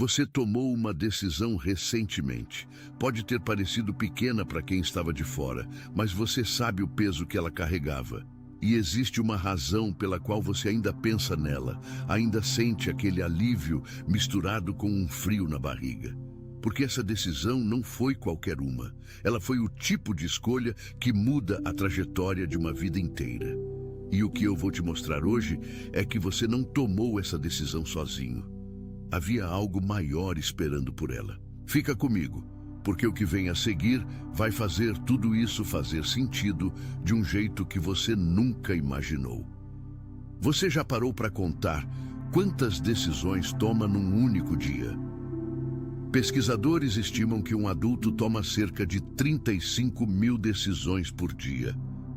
Você tomou uma decisão recentemente. Pode ter parecido pequena para quem estava de fora, mas você sabe o peso que ela carregava. E existe uma razão pela qual você ainda pensa nela, ainda sente aquele alívio misturado com um frio na barriga. Porque essa decisão não foi qualquer uma. Ela foi o tipo de escolha que muda a trajetória de uma vida inteira. E o que eu vou te mostrar hoje é que você não tomou essa decisão sozinho. Havia algo maior esperando por ela. Fica comigo, porque o que vem a seguir vai fazer tudo isso fazer sentido de um jeito que você nunca imaginou. Você já parou para contar quantas decisões toma num único dia? Pesquisadores estimam que um adulto toma cerca de 35 mil decisões por dia.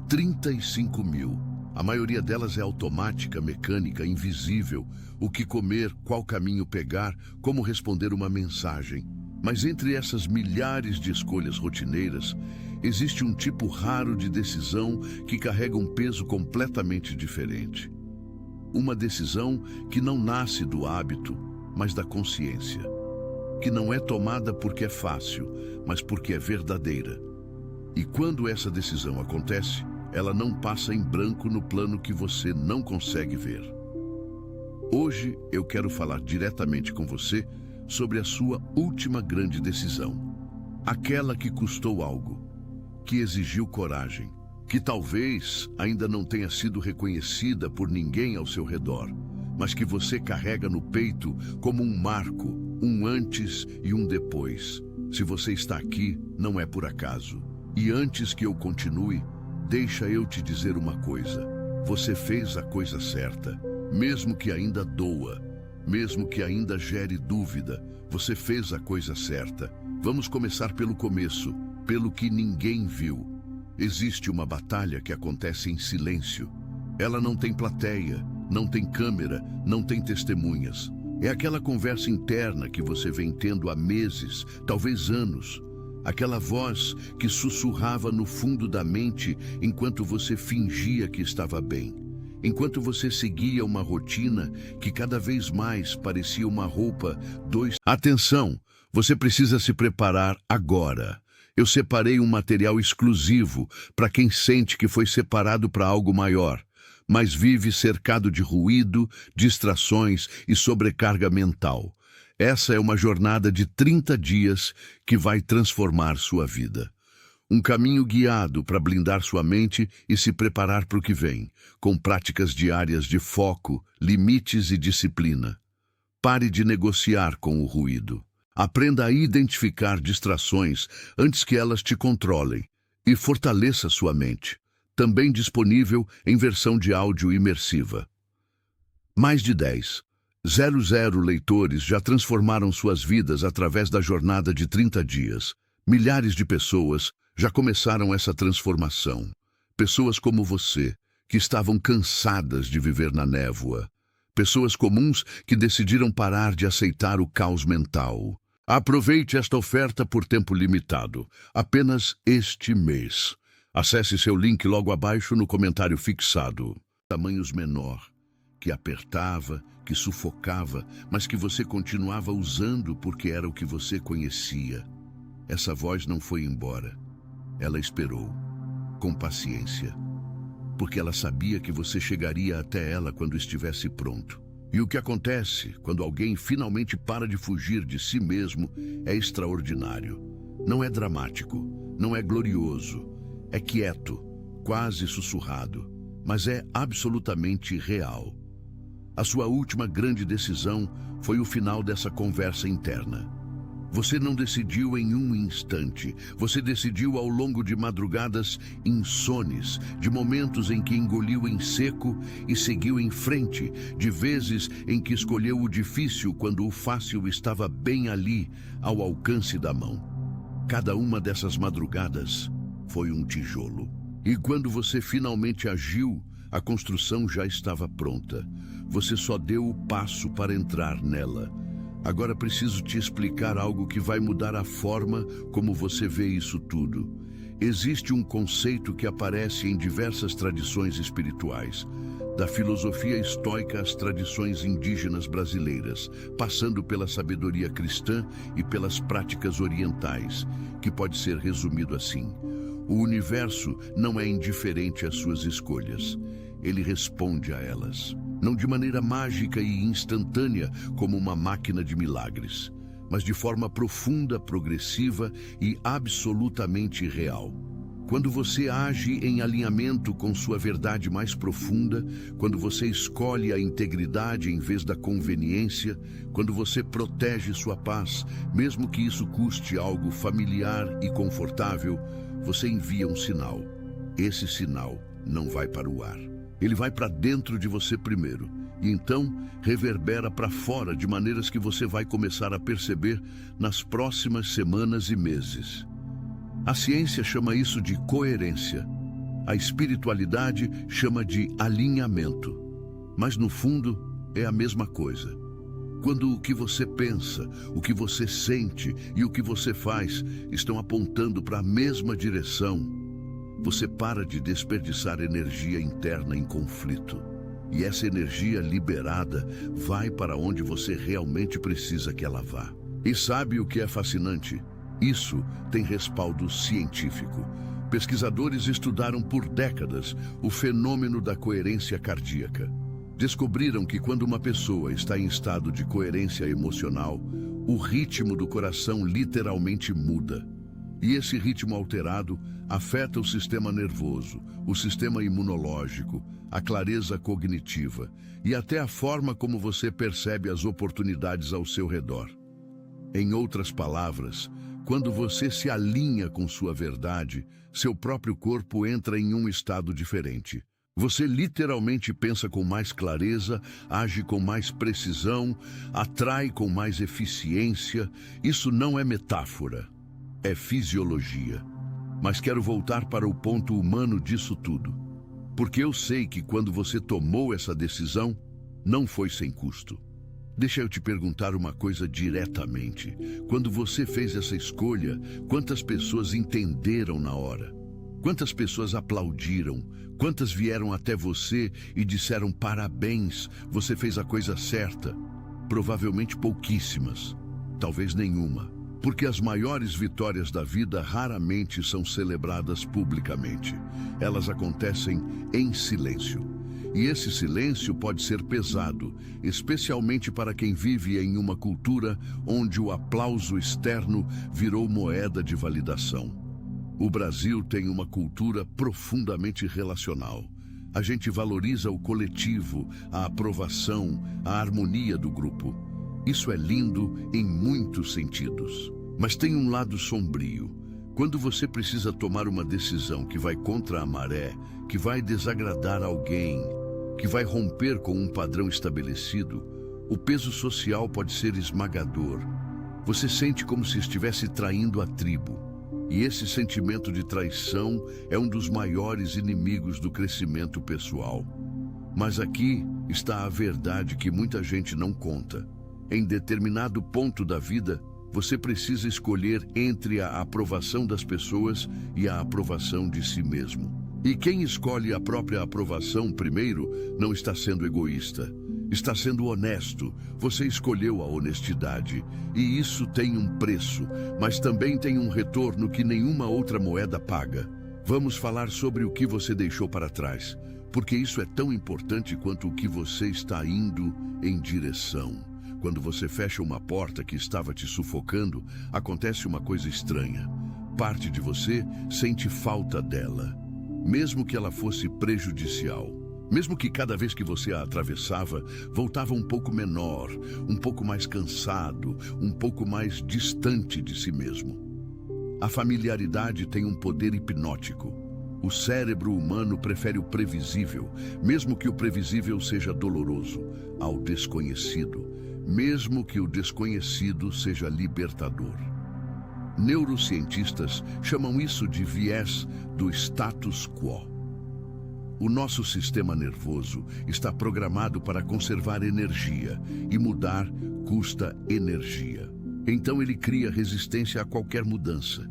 35 mil. A maioria delas é automática, mecânica, invisível. O que comer, qual caminho pegar, como responder uma mensagem. Mas entre essas milhares de escolhas rotineiras, existe um tipo raro de decisão que carrega um peso completamente diferente. Uma decisão que não nasce do hábito, mas da consciência. Que não é tomada porque é fácil, mas porque é verdadeira. E quando essa decisão acontece, ela não passa em branco no plano que você não consegue ver. Hoje eu quero falar diretamente com você sobre a sua última grande decisão. Aquela que custou algo, que exigiu coragem, que talvez ainda não tenha sido reconhecida por ninguém ao seu redor, mas que você carrega no peito como um marco, um antes e um depois. Se você está aqui, não é por acaso. E antes que eu continue, deixa eu te dizer uma coisa. Você fez a coisa certa, mesmo que ainda doa, mesmo que ainda gere dúvida, você fez a coisa certa. Vamos começar pelo começo, pelo que ninguém viu. Existe uma batalha que acontece em silêncio. Ela não tem plateia, não tem câmera, não tem testemunhas. É aquela conversa interna que você vem tendo há meses, talvez anos. Aquela voz que sussurrava no fundo da mente enquanto você fingia que estava bem. Enquanto você seguia uma rotina que cada vez mais parecia uma roupa dois. Atenção, você precisa se preparar agora. Eu separei um material exclusivo para quem sente que foi separado para algo maior, mas vive cercado de ruído, distrações e sobrecarga mental. Essa é uma jornada de 30 dias que vai transformar sua vida. Um caminho guiado para blindar sua mente e se preparar para o que vem, com práticas diárias de foco, limites e disciplina. Pare de negociar com o ruído. Aprenda a identificar distrações antes que elas te controlem e fortaleça sua mente. Também disponível em versão de áudio imersiva. Mais de 10,00 leitores já transformaram suas vidas através da jornada de 30 dias. Milhares de pessoas já começaram essa transformação. Pessoas como você, que estavam cansadas de viver na névoa. Pessoas comuns que decidiram parar de aceitar o caos mental. Aproveite esta oferta por tempo limitado, apenas este mês. Acesse seu link logo abaixo no comentário fixado. Tamanhos menor, que apertava, que sufocava, mas que você continuava usando porque era o que você conhecia. Essa voz não foi embora. Ela esperou, com paciência, porque ela sabia que você chegaria até ela quando estivesse pronto. E o que acontece quando alguém finalmente para de fugir de si mesmo é extraordinário. Não é dramático, não é glorioso. É quieto, quase sussurrado, mas é absolutamente real. A sua última grande decisão foi o final dessa conversa interna. Você não decidiu em um instante, você decidiu ao longo de madrugadas insones, de momentos em que engoliu em seco e seguiu em frente, de vezes em que escolheu o difícil quando o fácil estava bem ali, ao alcance da mão. Cada uma dessas madrugadas foi um tijolo. E quando você finalmente agiu, a construção já estava pronta. Você só deu o passo para entrar nela. Agora preciso te explicar algo que vai mudar a forma como você vê isso tudo. Existe um conceito que aparece em diversas tradições espirituais. Da filosofia estoica às tradições indígenas brasileiras, passando pela sabedoria cristã e pelas práticas orientais, que pode ser resumido assim: o universo não é indiferente às suas escolhas, ele responde a elas. Não de maneira mágica e instantânea como uma máquina de milagres, mas de forma profunda, progressiva e absolutamente real. Quando você age em alinhamento com sua verdade mais profunda, quando você escolhe a integridade em vez da conveniência, quando você protege sua paz, mesmo que isso custe algo familiar e confortável, você envia um sinal. Esse sinal não vai para o ar. Ele vai para dentro de você primeiro, e então reverbera para fora de maneiras que você vai começar a perceber nas próximas semanas e meses. A ciência chama isso de coerência. A espiritualidade chama de alinhamento. Mas no fundo é a mesma coisa. Quando o que você pensa, o que você sente e o que você faz estão apontando para a mesma direção, você para de desperdiçar energia interna em conflito. E essa energia liberada vai para onde você realmente precisa que ela vá. E sabe o que é fascinante? Isso tem respaldo científico. Pesquisadores estudaram por décadas o fenômeno da coerência cardíaca. Descobriram que quando uma pessoa está em estado de coerência emocional, o ritmo do coração literalmente muda. E esse ritmo alterado afeta o sistema nervoso, o sistema imunológico, a clareza cognitiva e até a forma como você percebe as oportunidades ao seu redor. Em outras palavras, quando você se alinha com sua verdade, seu próprio corpo entra em um estado diferente. Você literalmente pensa com mais clareza, age com mais precisão, atrai com mais eficiência. Isso não é metáfora, é fisiologia. Mas quero voltar para o ponto humano disso tudo. Porque eu sei que quando você tomou essa decisão, não foi sem custo. Deixa eu te perguntar uma coisa diretamente. Quando você fez essa escolha, quantas pessoas entenderam na hora? Quantas pessoas aplaudiram? Quantas vieram até você e disseram parabéns, você fez a coisa certa? Provavelmente pouquíssimas, talvez nenhuma. Porque as maiores vitórias da vida raramente são celebradas publicamente. Elas acontecem em silêncio. E esse silêncio pode ser pesado, especialmente para quem vive em uma cultura onde o aplauso externo virou moeda de validação. O Brasil tem uma cultura profundamente relacional. A gente valoriza o coletivo, a aprovação, a harmonia do grupo. Isso é lindo em muitos sentidos. Mas tem um lado sombrio. Quando você precisa tomar uma decisão que vai contra a maré, que vai desagradar alguém, que vai romper com um padrão estabelecido, o peso social pode ser esmagador. Você sente como se estivesse traindo a tribo. E esse sentimento de traição é um dos maiores inimigos do crescimento pessoal. Mas aqui está a verdade que muita gente não conta. Em determinado ponto da vida, você precisa escolher entre a aprovação das pessoas e a aprovação de si mesmo. E quem escolhe a própria aprovação primeiro não está sendo egoísta, está sendo honesto. Você escolheu a honestidade, e isso tem um preço, mas também tem um retorno que nenhuma outra moeda paga. Vamos falar sobre o que você deixou para trás, porque isso é tão importante quanto o que você está indo em direção. Quando você fecha uma porta que estava te sufocando, acontece uma coisa estranha. Parte de você sente falta dela, mesmo que ela fosse prejudicial. Mesmo que cada vez que você a atravessava, voltava um pouco menor, um pouco mais cansado, um pouco mais distante de si mesmo. A familiaridade tem um poder hipnótico. O cérebro humano prefere o previsível, mesmo que o previsível seja doloroso, ao desconhecido, mesmo que o desconhecido seja libertador. Neurocientistas chamam isso de viés do status quo. O nosso sistema nervoso está programado para conservar energia, e mudar custa energia. Então ele cria resistência a qualquer mudança,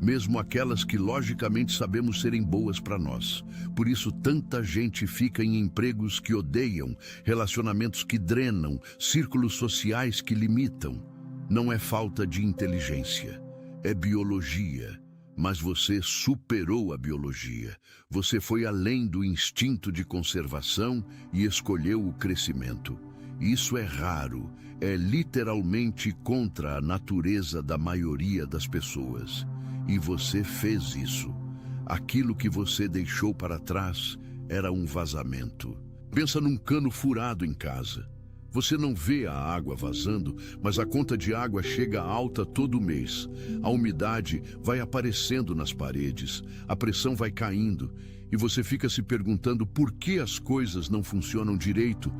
mesmo aquelas que logicamente sabemos serem boas para nós. Por isso, tanta gente fica em empregos que odeiam, relacionamentos que drenam, círculos sociais que limitam. Não é falta de inteligência, é biologia. Mas você superou a biologia. Você foi além do instinto de conservação e escolheu o crescimento. Isso é raro, é literalmente contra a natureza da maioria das pessoas. E você fez isso. Aquilo que você deixou para trás era um vazamento. Pensa num cano furado em casa. Você não vê a água vazando, mas a conta de água chega alta todo mês. A umidade vai aparecendo nas paredes, a pressão vai caindo, e você fica se perguntando por que as coisas não funcionam direito,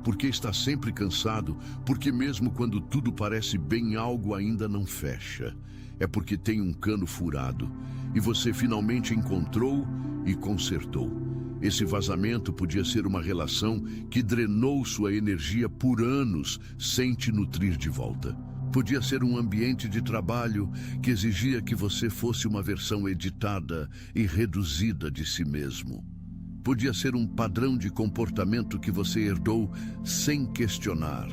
porque está sempre cansado, porque mesmo quando tudo parece bem, algo ainda não fecha. É porque tem um cano furado, e você finalmente encontrou e consertou. Esse vazamento podia ser uma relação que drenou sua energia por anos sem te nutrir de volta. Podia ser um ambiente de trabalho que exigia que você fosse uma versão editada e reduzida de si mesmo. Podia ser um padrão de comportamento que você herdou sem questionar.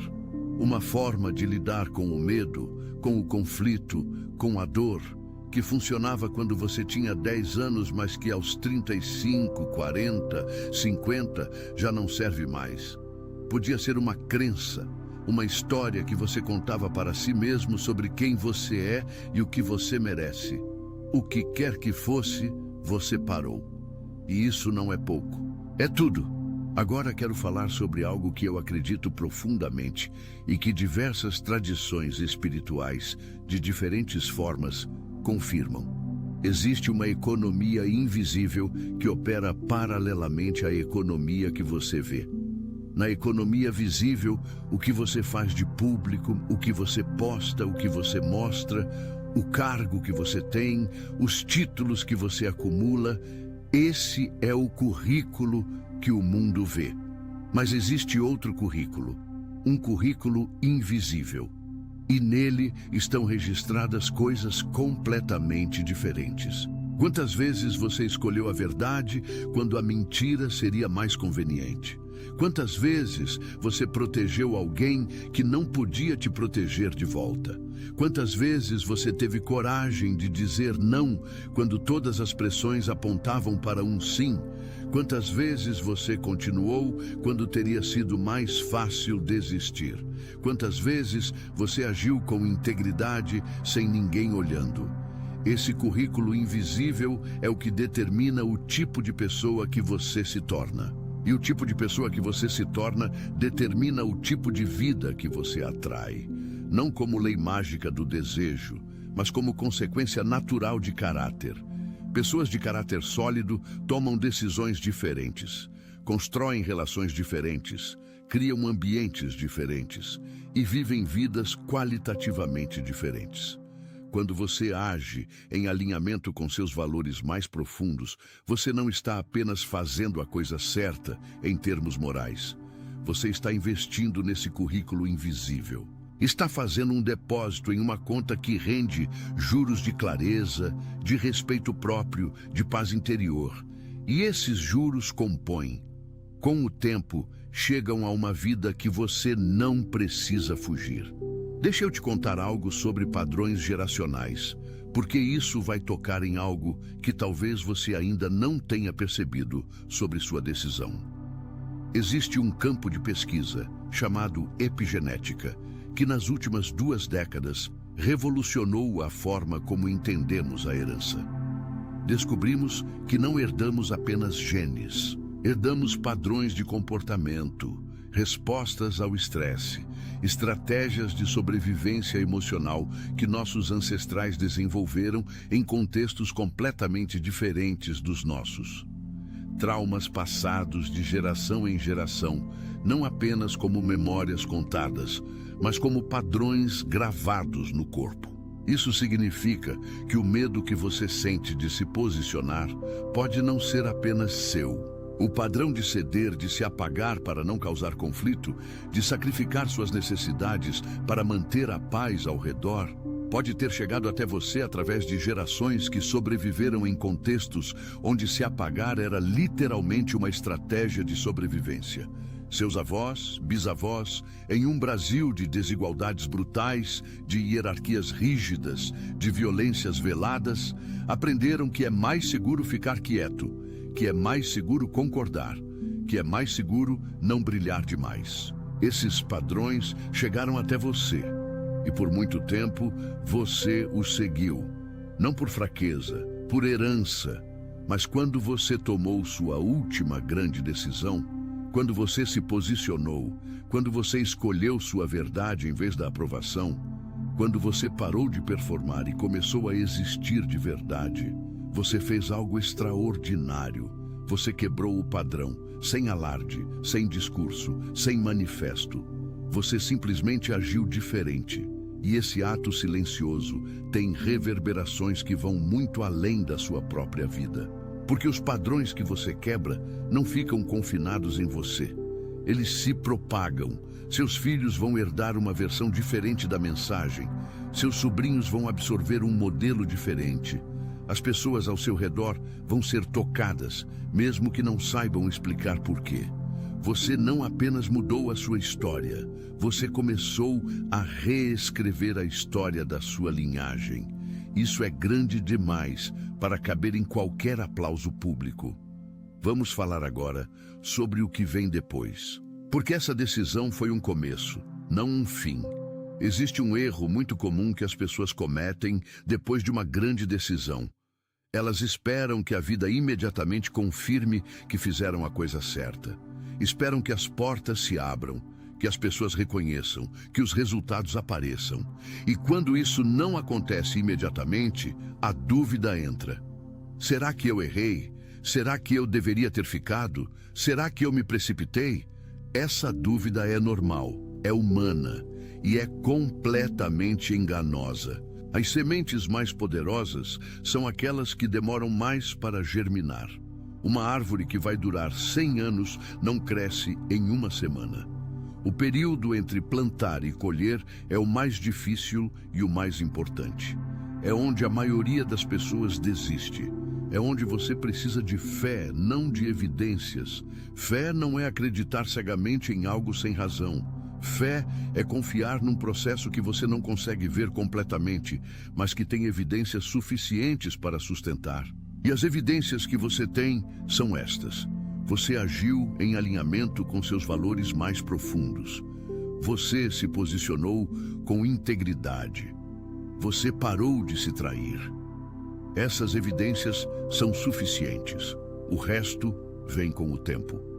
Uma forma de lidar com o medo, com o conflito, com a dor, que funcionava quando você tinha 10 anos, mas que aos 35, 40, 50 já não serve mais. Podia ser uma crença, uma história que você contava para si mesmo sobre quem você é e o que você merece. O que quer que fosse, você parou. E isso não é pouco. É tudo. Agora quero falar sobre algo que eu acredito profundamente e que diversas tradições espirituais, de diferentes formas, confirmam. Existe uma economia invisível que opera paralelamente à economia que você vê. Na economia visível, o que você faz de público, o que você posta, o que você mostra, o cargo que você tem, os títulos que você acumula, esse é o currículo que o mundo vê. Mas existe outro currículo, um currículo invisível. E nele estão registradas coisas completamente diferentes. Quantas vezes você escolheu a verdade quando a mentira seria mais conveniente? Quantas vezes você protegeu alguém que não podia te proteger de volta? Quantas vezes você teve coragem de dizer não quando todas as pressões apontavam para um sim? Quantas vezes você continuou quando teria sido mais fácil desistir? Quantas vezes você agiu com integridade sem ninguém olhando? Esse currículo invisível é o que determina o tipo de pessoa que você se torna. E o tipo de pessoa que você se torna determina o tipo de vida que você atrai. Não como lei mágica do desejo, mas como consequência natural de caráter. Pessoas de caráter sólido tomam decisões diferentes, constroem relações diferentes, criam ambientes diferentes e vivem vidas qualitativamente diferentes. Quando você age em alinhamento com seus valores mais profundos, você não está apenas fazendo a coisa certa em termos morais. Você está investindo nesse currículo invisível. Está fazendo um depósito em uma conta que rende juros de clareza, de respeito próprio, de paz interior. E esses juros compõem, com o tempo, chegam a uma vida que você não precisa fugir. Deixa eu te contar algo sobre padrões geracionais, porque isso vai tocar em algo que talvez você ainda não tenha percebido sobre sua decisão. Existe um campo de pesquisa chamado epigenética, que nas últimas 2 décadas revolucionou a forma como entendemos a herança. Descobrimos que não herdamos apenas genes, herdamos padrões de comportamento, respostas ao estresse, estratégias de sobrevivência emocional que nossos ancestrais desenvolveram em contextos completamente diferentes dos nossos. Traumas passados de geração em geração, não apenas como memórias contadas, mas como padrões gravados no corpo. Isso significa que o medo que você sente de se posicionar pode não ser apenas seu. O padrão de ceder, de se apagar para não causar conflito, de sacrificar suas necessidades para manter a paz ao redor, pode ter chegado até você através de gerações que sobreviveram em contextos onde se apagar era literalmente uma estratégia de sobrevivência. Seus avós, bisavós, em um Brasil de desigualdades brutais, de hierarquias rígidas, de violências veladas, aprenderam que é mais seguro ficar quieto, que é mais seguro concordar, que é mais seguro não brilhar demais. Esses padrões chegaram até você, e por muito tempo você os seguiu. Não por fraqueza, por herança, mas quando você tomou sua última grande decisão, quando você se posicionou, quando você escolheu sua verdade em vez da aprovação, quando você parou de performar e começou a existir de verdade, você fez algo extraordinário. Você quebrou o padrão, sem alarde, sem discurso, sem manifesto. Você simplesmente agiu diferente. E esse ato silencioso tem reverberações que vão muito além da sua própria vida. Porque os padrões que você quebra não ficam confinados em você. Eles se propagam. Seus filhos vão herdar uma versão diferente da mensagem. Seus sobrinhos vão absorver um modelo diferente. As pessoas ao seu redor vão ser tocadas, mesmo que não saibam explicar por quê. Você não apenas mudou a sua história, você começou a reescrever a história da sua linhagem. Isso é grande demais para caber em qualquer aplauso público. Vamos falar agora sobre o que vem depois. Porque essa decisão foi um começo, não um fim. Existe um erro muito comum que as pessoas cometem depois de uma grande decisão. Elas esperam que a vida imediatamente confirme que fizeram a coisa certa. Esperam que as portas se abram, que as pessoas reconheçam, que os resultados apareçam. E quando isso não acontece imediatamente, a dúvida entra. Será que eu errei? Será que eu deveria ter ficado? Será que eu me precipitei? Essa dúvida é normal, é humana e é completamente enganosa. As sementes mais poderosas são aquelas que demoram mais para germinar. Uma árvore que vai durar 100 anos não cresce em uma semana. O período entre plantar e colher é o mais difícil e o mais importante. É onde a maioria das pessoas desiste. É onde você precisa de fé, não de evidências. Fé não é acreditar cegamente em algo sem razão. Fé é confiar num processo que você não consegue ver completamente, mas que tem evidências suficientes para sustentar. E as evidências que você tem são estas. Você agiu em alinhamento com seus valores mais profundos. Você se posicionou com integridade. Você parou de se trair. Essas evidências são suficientes. O resto vem com o tempo.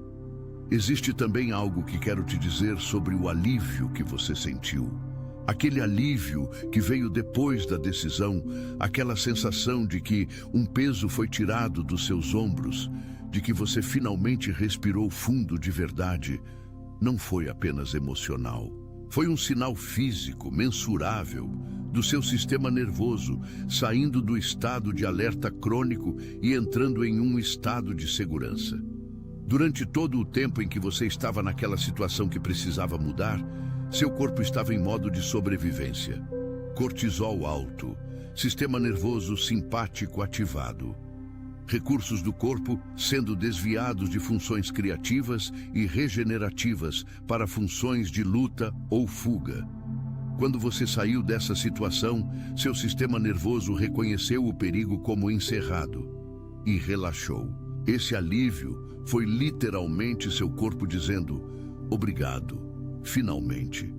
Existe também algo que quero te dizer sobre o alívio que você sentiu. Aquele alívio que veio depois da decisão, aquela sensação de que um peso foi tirado dos seus ombros, de que você finalmente respirou fundo de verdade, não foi apenas emocional. Foi um sinal físico, mensurável, do seu sistema nervoso, saindo do estado de alerta crônico e entrando em um estado de segurança. Durante todo o tempo em que você estava naquela situação que precisava mudar, seu corpo estava em modo de sobrevivência. Cortisol alto, sistema nervoso simpático ativado. Recursos do corpo sendo desviados de funções criativas e regenerativas para funções de luta ou fuga. Quando você saiu dessa situação, seu sistema nervoso reconheceu o perigo como encerrado e relaxou. Esse alívio foi literalmente seu corpo dizendo: obrigado, finalmente.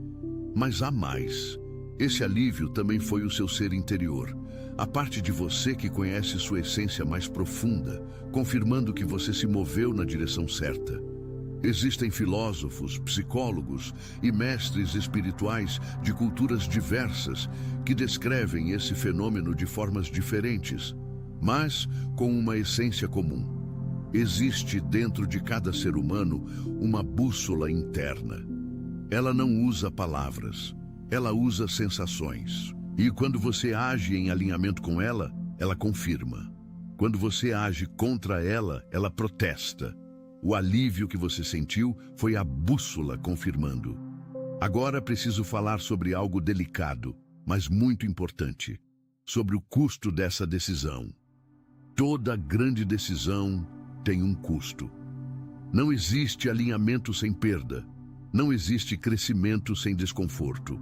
Mas há mais. Esse alívio também foi o seu ser interior, a parte de você que conhece sua essência mais profunda, confirmando que você se moveu na direção certa. Existem filósofos, psicólogos e mestres espirituais de culturas diversas que descrevem esse fenômeno de formas diferentes, mas com uma essência comum. Existe dentro de cada ser humano uma bússola interna. Ela não usa palavras, ela usa sensações. E quando você age em alinhamento com ela, ela confirma. Quando você age contra ela, ela protesta. O alívio que você sentiu foi a bússola confirmando. Agora preciso falar sobre algo delicado. mas muito importante, sobre o custo dessa decisão. Toda grande decisão tem um custo. Não existe alinhamento sem perda. Não existe crescimento sem desconforto.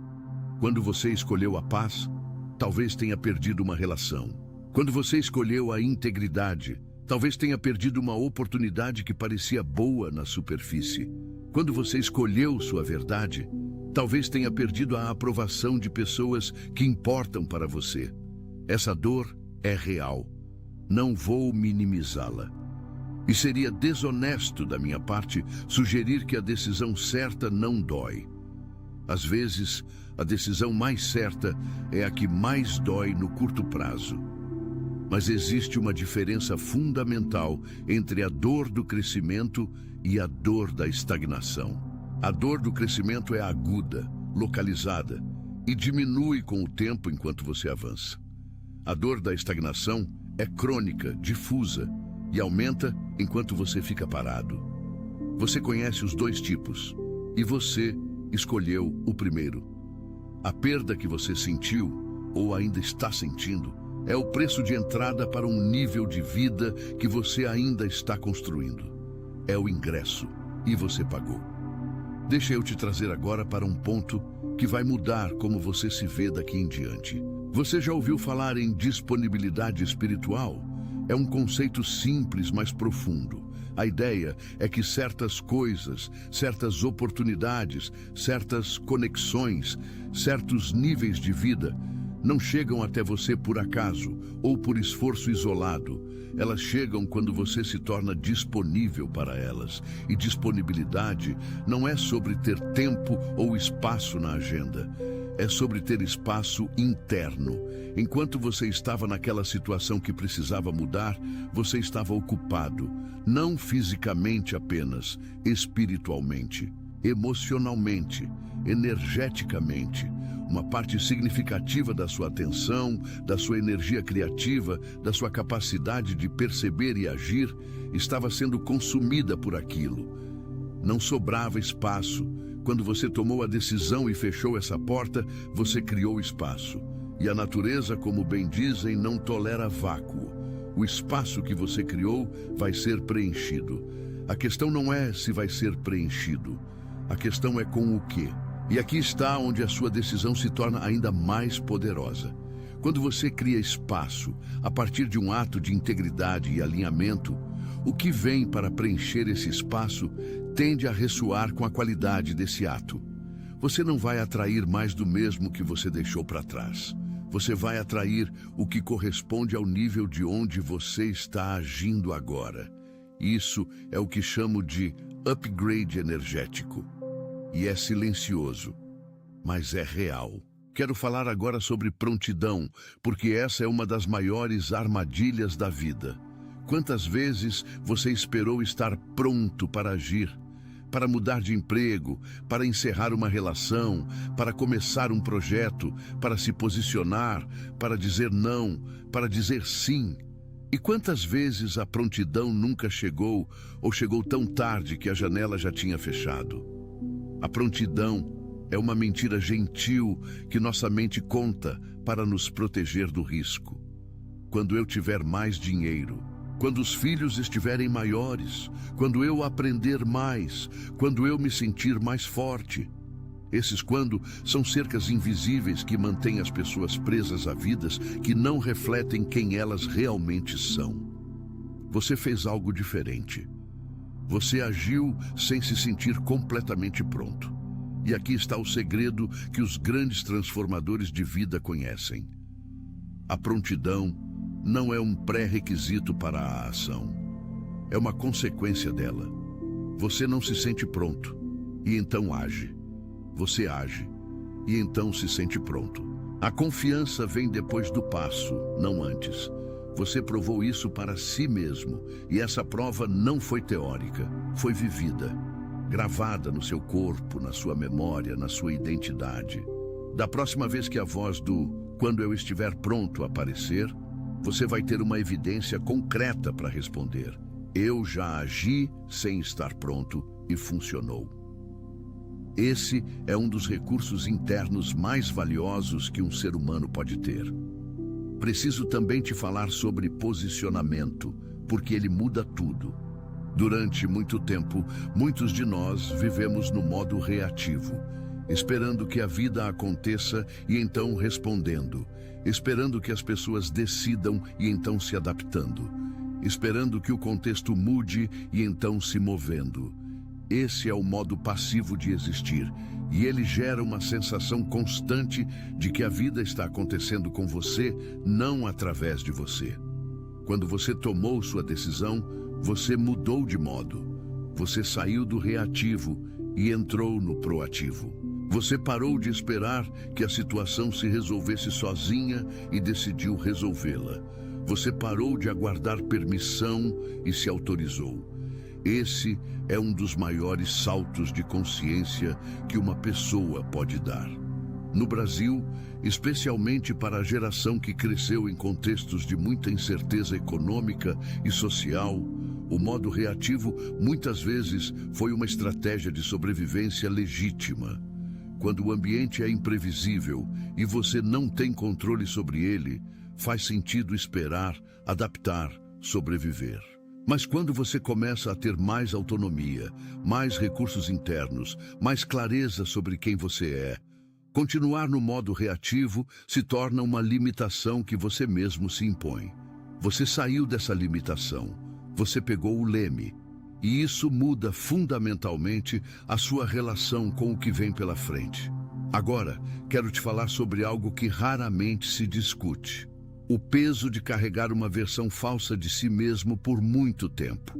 Quando você escolheu a paz, talvez tenha perdido uma relação. Quando você escolheu a integridade, talvez tenha perdido uma oportunidade que parecia boa na superfície. Quando você escolheu sua verdade, talvez tenha perdido a aprovação de pessoas que importam para você. Essa dor é real. Não vou minimizá-la. E seria desonesto da minha parte sugerir que a decisão certa não dói. Às vezes, a decisão mais certa é a que mais dói no curto prazo. Mas existe uma diferença fundamental entre a dor do crescimento e a dor da estagnação. A dor do crescimento é aguda, localizada e diminui com o tempo enquanto você avança. A dor da estagnação é crônica, difusa e aumenta enquanto você fica parado. Você conhece os dois tipos e você escolheu o primeiro. A perda que você sentiu ou ainda está sentindo é o preço de entrada para um nível de vida que você ainda está construindo. É o ingresso e você pagou. Deixa eu te trazer agora para um ponto que vai mudar como você se vê daqui em diante. Você já ouviu falar em disponibilidade espiritual? É um conceito simples, mas profundo. A ideia é que certas coisas, certas oportunidades, certas conexões, certos níveis de vida não chegam até você por acaso ou por esforço isolado. Elas chegam quando você se torna disponível para elas. E disponibilidade não é sobre ter tempo ou espaço na agenda. É sobre ter espaço interno. Enquanto você estava naquela situação que precisava mudar, você estava ocupado, não fisicamente apenas, espiritualmente, emocionalmente, energeticamente. Uma parte significativa da sua atenção, da sua energia criativa, da sua capacidade de perceber e agir, estava sendo consumida por aquilo. Não sobrava espaço. Quando você tomou a decisão e fechou essa porta, você criou espaço. E a natureza, como bem dizem, não tolera vácuo. O espaço que você criou vai ser preenchido. A questão não é se vai ser preenchido. A questão é com o quê? E aqui está onde a sua decisão se torna ainda mais poderosa. Quando você cria espaço, a partir de um ato de integridade e alinhamento, o que vem para preencher esse espaço tende a ressoar com a qualidade desse ato. Você não vai atrair mais do mesmo que você deixou para trás. Você vai atrair o que corresponde ao nível de onde você está agindo agora. Isso é o que chamo de upgrade energético. E é silencioso, mas é real. Quero falar agora sobre prontidão, porque essa é uma das maiores armadilhas da vida. Quantas vezes você esperou estar pronto para agir, para mudar de emprego, para encerrar uma relação, para começar um projeto, para se posicionar, para dizer não, para dizer sim? E quantas vezes a prontidão nunca chegou ou chegou tão tarde que a janela já tinha fechado? A prontidão é uma mentira gentil que nossa mente conta para nos proteger do risco. Quando eu tiver mais dinheiro, quando os filhos estiverem maiores, quando eu aprender mais, quando eu me sentir mais forte. Esses quando são cercas invisíveis que mantêm as pessoas presas a vidas que não refletem quem elas realmente são. Você fez algo diferente. Você agiu sem se sentir completamente pronto. E aqui está o segredo que os grandes transformadores de vida conhecem. A prontidão não é um pré-requisito para a ação. É uma consequência dela. Você não se sente pronto, e então age. Você age, e então se sente pronto. A confiança vem depois do passo, não antes. Você provou isso para si mesmo, e essa prova não foi teórica, foi vivida, gravada no seu corpo, na sua memória, na sua identidade. Da próxima vez que a voz do "quando eu estiver pronto" aparecer, você vai ter uma evidência concreta para responder. Eu já agi sem estar pronto e funcionou. Esse é um dos recursos internos mais valiosos que um ser humano pode ter. Preciso também te falar sobre posicionamento, porque ele muda tudo. Durante muito tempo, muitos de nós vivemos no modo reativo, esperando que a vida aconteça e então respondendo, esperando que as pessoas decidam e então se adaptando, esperando que o contexto mude e então se movendo. Esse é o modo passivo de existir, e ele gera uma sensação constante de que a vida está acontecendo com você, não através de você. Quando você tomou sua decisão, você mudou de modo. Você saiu do reativo e entrou no proativo. Você parou de esperar que a situação se resolvesse sozinha e decidiu resolvê-la. Você parou de aguardar permissão e se autorizou. Esse é um dos maiores saltos de consciência que uma pessoa pode dar. No Brasil, especialmente para a geração que cresceu em contextos de muita incerteza econômica e social, o modo reativo muitas vezes foi uma estratégia de sobrevivência legítima. Quando o ambiente é imprevisível e você não tem controle sobre ele, faz sentido esperar, adaptar, sobreviver. Mas quando você começa a ter mais autonomia, mais recursos internos, mais clareza sobre quem você é, continuar no modo reativo se torna uma limitação que você mesmo se impõe. Você saiu dessa limitação, você pegou o leme, e isso muda fundamentalmente a sua relação com o que vem pela frente. Agora, quero te falar sobre algo que raramente se discute: o peso de carregar uma versão falsa de si mesmo por muito tempo.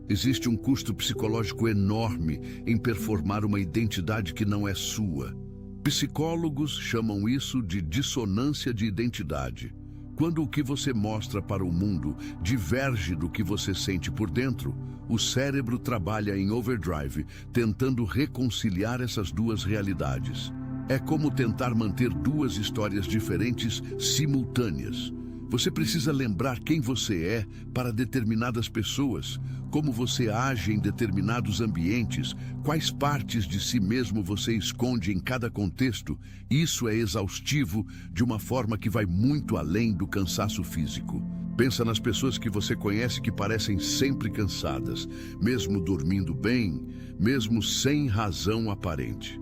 Existe um custo psicológico enorme em performar uma identidade que não é sua. Psicólogos chamam isso de dissonância de identidade. Quando o que você mostra para o mundo diverge do que você sente por dentro, o cérebro trabalha em overdrive, tentando reconciliar essas duas realidades. É como tentar manter duas histórias diferentes simultâneas. Você precisa lembrar quem você é para determinadas pessoas, como você age em determinados ambientes, quais partes de si mesmo você esconde em cada contexto. Isso é exaustivo de uma forma que vai muito além do cansaço físico. Pensa nas pessoas que você conhece que parecem sempre cansadas, mesmo dormindo bem, mesmo sem razão aparente.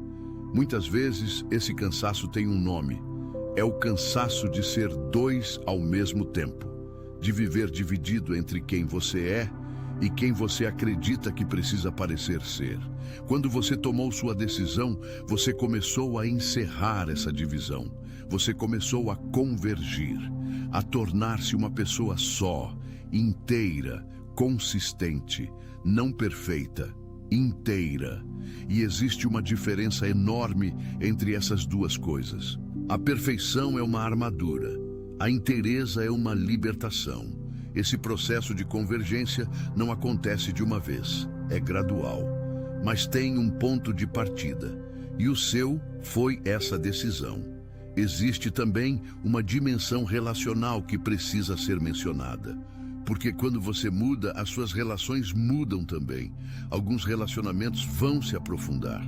Muitas vezes, esse cansaço tem um nome. É o cansaço de ser dois ao mesmo tempo, de viver dividido entre quem você é e quem você acredita que precisa parecer ser. Quando você tomou sua decisão, você começou a encerrar essa divisão. Você começou a convergir, a tornar-se uma pessoa só, inteira, consistente, não perfeita, inteira. E existe uma diferença enorme entre essas duas coisas. A perfeição é uma armadura, a inteireza é uma libertação. Esse processo de convergência não acontece de uma vez, é gradual, mas tem um ponto de partida, e o seu foi essa decisão. Existe também uma dimensão relacional que precisa ser mencionada. Porque quando você muda, as suas relações mudam também. Alguns relacionamentos vão se aprofundar.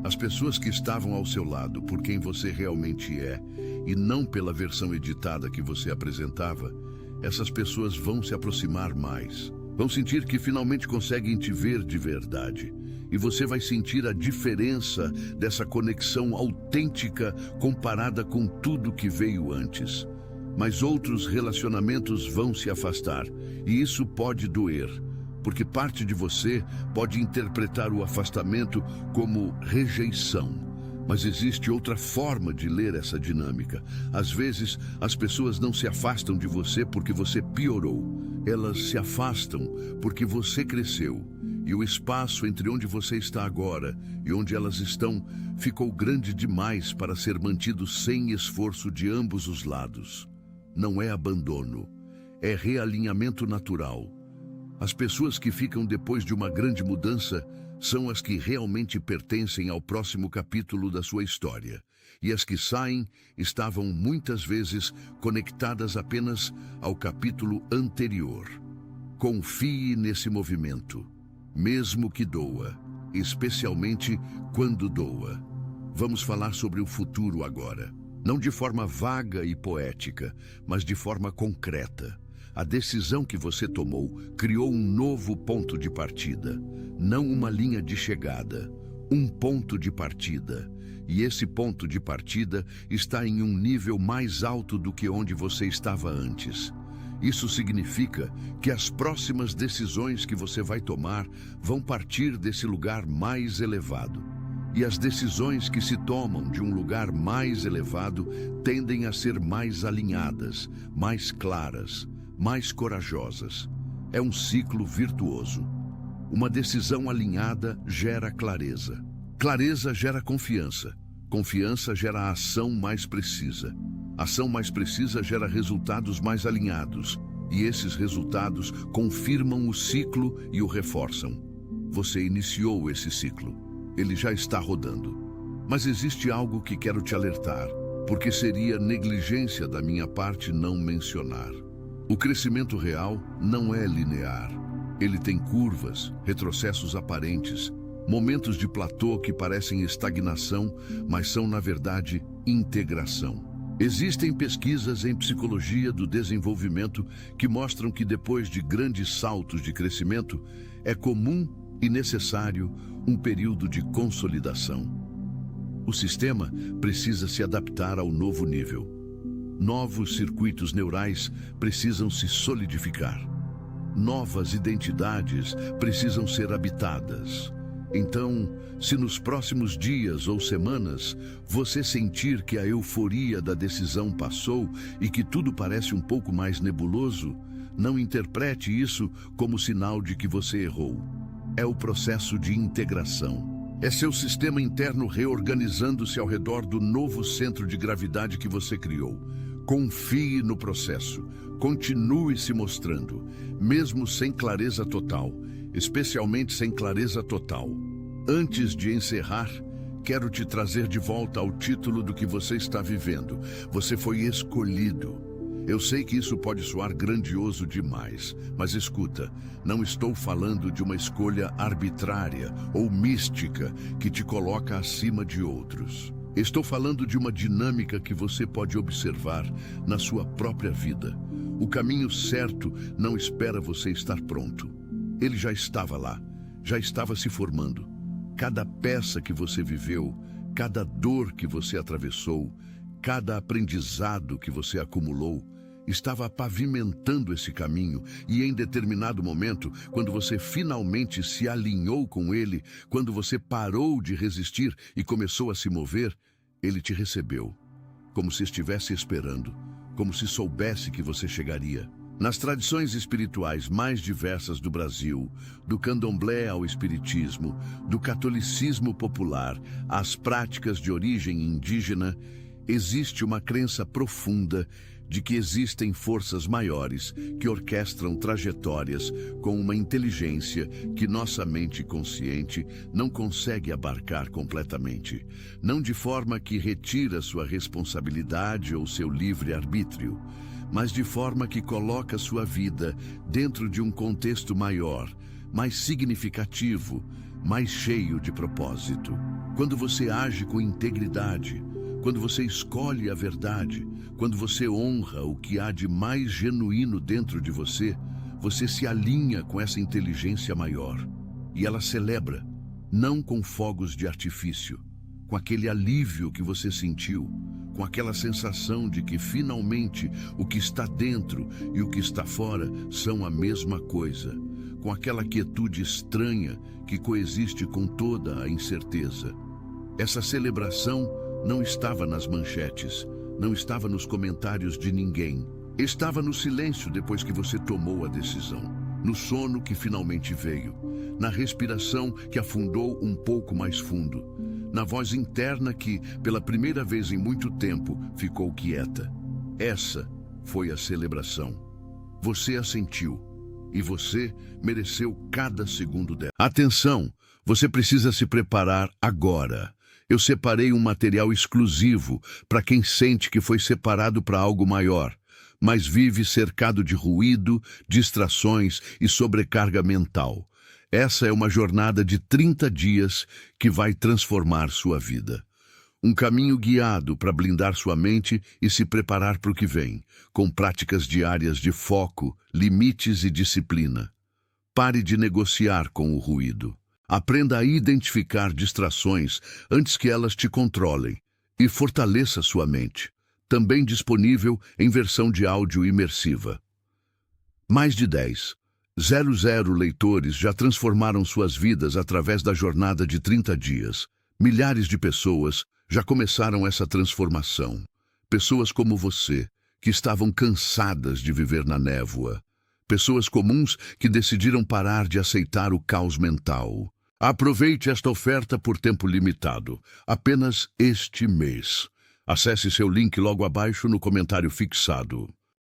As pessoas que estavam ao seu lado por quem você realmente é, e não pela versão editada que você apresentava, essas pessoas vão se aproximar mais. Vão sentir que finalmente conseguem te ver de verdade. E você vai sentir a diferença dessa conexão autêntica comparada com tudo que veio antes. Mas outros relacionamentos vão se afastar, e isso pode doer, porque parte de você pode interpretar o afastamento como rejeição. Mas existe outra forma de ler essa dinâmica. Às vezes, as pessoas não se afastam de você porque você piorou. Elas se afastam porque você cresceu, e o espaço entre onde você está agora e onde elas estão ficou grande demais para ser mantido sem esforço de ambos os lados. Não é abandono, é realinhamento natural. As pessoas que ficam depois de uma grande mudança são as que realmente pertencem ao próximo capítulo da sua história. E as que saem estavam muitas vezes conectadas apenas ao capítulo anterior. Confie nesse movimento, mesmo que doa. especialmente quando doa. Vamos falar sobre o futuro agora. Não de forma vaga e poética, mas de forma concreta. A decisão que você tomou criou um novo ponto de partida, não uma linha de chegada, um ponto de partida. E esse ponto de partida está em um nível mais alto do que onde você estava antes. Isso significa que as próximas decisões que você vai tomar vão partir desse lugar mais elevado. E as decisões que se tomam de um lugar mais elevado tendem a ser mais alinhadas, mais claras, mais corajosas. É um ciclo virtuoso. Uma decisão alinhada gera clareza. Clareza gera confiança. Confiança gera ação mais precisa. Ação mais precisa gera resultados mais alinhados. E esses resultados confirmam o ciclo e o reforçam. Você iniciou esse ciclo. Ele já está rodando. Mas existe algo que quero te alertar, porque seria negligência da minha parte não mencionar. O crescimento real não é linear. Ele tem curvas, retrocessos aparentes, momentos de platô que parecem estagnação, mas são, na verdade, integração. Existem pesquisas em psicologia do desenvolvimento que mostram que depois de grandes saltos de crescimento, é comum e necessário um período de consolidação. O sistema precisa se adaptar ao novo nível. Novos circuitos neurais precisam se solidificar. Novas identidades precisam ser habitadas. Então, se nos próximos dias ou semanas você sentir que a euforia da decisão passou e que tudo parece um pouco mais nebuloso, não interprete isso como sinal de que você errou. É o processo de integração. É seu sistema interno reorganizando-se ao redor do novo centro de gravidade que você criou. Confie no processo. Continue se mostrando, mesmo sem clareza total, especialmente sem clareza total. Antes de encerrar, quero te trazer de volta ao título do que você está vivendo. Você foi escolhido. Eu sei que isso pode soar grandioso demais, mas escuta, não estou falando de uma escolha arbitrária ou mística que te coloca acima de outros. Estou falando de uma dinâmica que você pode observar na sua própria vida. O caminho certo não espera você estar pronto. Ele já estava lá, já estava se formando. Cada peça que você viveu, cada dor que você atravessou, cada aprendizado que você acumulou, estava pavimentando esse caminho e em determinado momento, quando você finalmente se alinhou com ele, quando você parou de resistir e começou a se mover, ele te recebeu, como se estivesse esperando, como se soubesse que você chegaria. Nas tradições espirituais mais diversas do Brasil, do candomblé ao espiritismo, do catolicismo popular às práticas de origem indígena, existe uma crença profunda de que existem forças maiores que orquestram trajetórias com uma inteligência que nossa mente consciente não consegue abarcar completamente, não de forma que retira sua responsabilidade ou seu livre-arbítrio, mas de forma que coloca sua vida dentro de um contexto maior, mais significativo, mais cheio de propósito. Quando você age com integridade, quando você escolhe a verdade, quando você honra o que há de mais genuíno dentro de você, você se alinha com essa inteligência maior. E ela celebra, não com fogos de artifício, com aquele alívio que você sentiu, com aquela sensação de que finalmente o que está dentro e o que está fora são a mesma coisa, com aquela quietude estranha que coexiste com toda a incerteza. Essa celebração não estava nas manchetes, não estava nos comentários de ninguém. Estava no silêncio depois que você tomou a decisão, no sono que finalmente veio, na respiração que afundou um pouco mais fundo, na voz interna que, pela primeira vez em muito tempo, ficou quieta. Essa foi a celebração. Você a sentiu, e você mereceu cada segundo dela. Atenção! Você precisa se preparar agora. Eu separei um material exclusivo para quem sente que foi separado para algo maior, mas vive cercado de ruído, distrações e sobrecarga mental. Essa é uma jornada de 30 dias que vai transformar sua vida. Um caminho guiado para blindar sua mente e se preparar para o que vem, com práticas diárias de foco, limites e disciplina. Pare de negociar com o ruído. Aprenda a identificar distrações antes que elas te controlem e fortaleça sua mente. Também disponível em versão de áudio imersiva. Mais de 10,00 leitores já transformaram suas vidas através da jornada de 30 dias. Milhares de pessoas já começaram essa transformação. Pessoas como você, que estavam cansadas de viver na névoa. Pessoas comuns que decidiram parar de aceitar o caos mental. Aproveite esta oferta por tempo limitado, apenas este mês. Acesse seu link logo abaixo no comentário fixado.